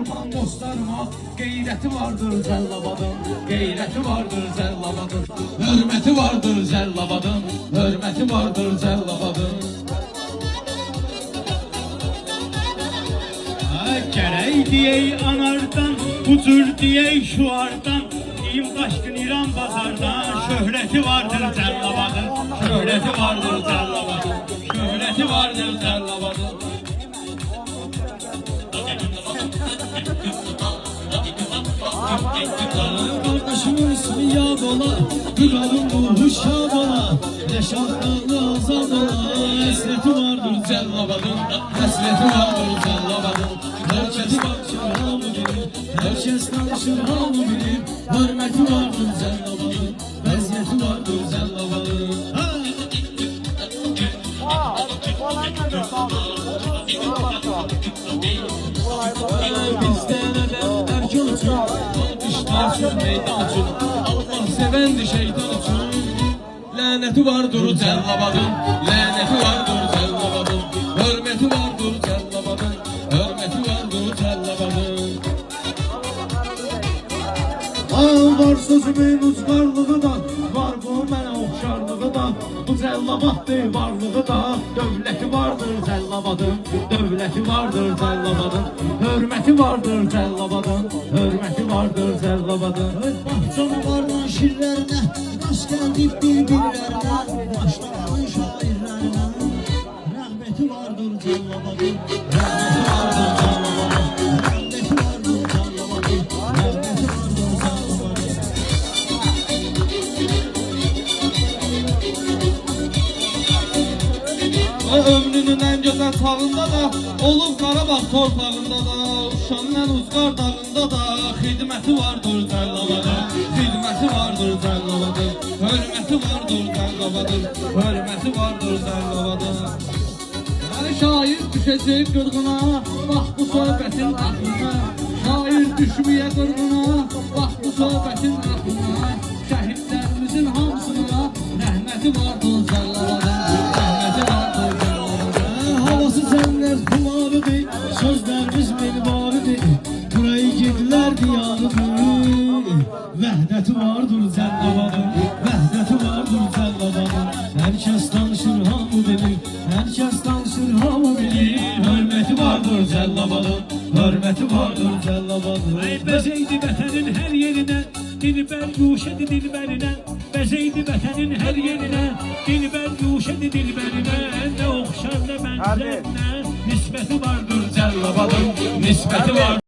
Kurban dostlarıma qeyrəti vardır Cəllabadın, qeyrəti vardır Cəllabadın, hörməti vardır Cəllabadın, hörməti vardır Cəllabadın. Gərək deyək anardan, bu cür deyək şuardan, deyim daşqın İran bazardan, şöhrəti vardır Cəllabadın, şöhrəti vardır Cəllabadın, şöhrəti vardır Cəllabadın. Kardeşimin ismi yad ola, Gülhan'ın ruhu şad ola, Reşad'dan azad ola, Həsreti vardır Cəllabadın, həsreti vardır Cəllabadın. Herkes bakışır hamı bilir, herkes tanışır hamı bilir, hürmeti vardır Cəllabadın, vəziyyəti vardır Cəllabadın. Bizdə nədənlər gölçün, alqışlar üçün, meydan üçün, Allah sevəndi şeytan üçün. Lənəti vardır Cəllabadın, lənəti vardır Cəllabadın, hörməti vardır Cəllabadın, hörməti vardır Cəllabadın. Var sözümün ucqarlığı da, var bu mənə oxşarlığı da, bu Cəllabaddır varlığı da, dövləti vardır Cəllabadın, dövləti vardır Cəllabadın, hörməti vardır Cəllabadın, hörməti vardır Cəllabadın. Canavarın şirlərinə, rast gəldik bir-birlərinə, başlamanın şairlərinə, rəhməti vardır Cəllabadın, rəhməti vardır Cəllabadın, rəhməti vardır Cəllabadın, rəhməti vardır Cəllabadın. Ömrünün ən gözəl çağında da, olub Qarabağ torpağında da, Şuşanın ən ucqar dağında da, xidməti vardır Cəllabadın, xidməti vardır Cəllabadın, hörməti vardır Cəllabadın, hörməti vardır Cəllabadın. Şair düşəcək qırğına, bax bu söhbətin axına, şair düşməyə qırğına, bax bu söhbətin axına, şəhidlərimizin hamısına rəhməti vardır Cəllabadın, rəhməti vardır Cəllabadın. Havası cənnət pullarıdır, sözlərimiz menvarıdır, burayı gedilər diyarıdır, vəhdəti vardır Cəllabadın, vəhdəti vardır Cəllabadın. Hər kəs danışır, hamı bilir, hər kəs danışır, hamı bilir, hörməti vardır Cəllabadın, hörməti vardır Cəllabadın. Bəzəydi vətənin hər yerinə, dilbər yuşədi dilbərinə, bəzəydi vətənin hər yerinə, dilbər yuşədi dilbərinə, nə oxşar nə bənzər nə, nisbəti vardır Cəllabadın, nisbəti vardır.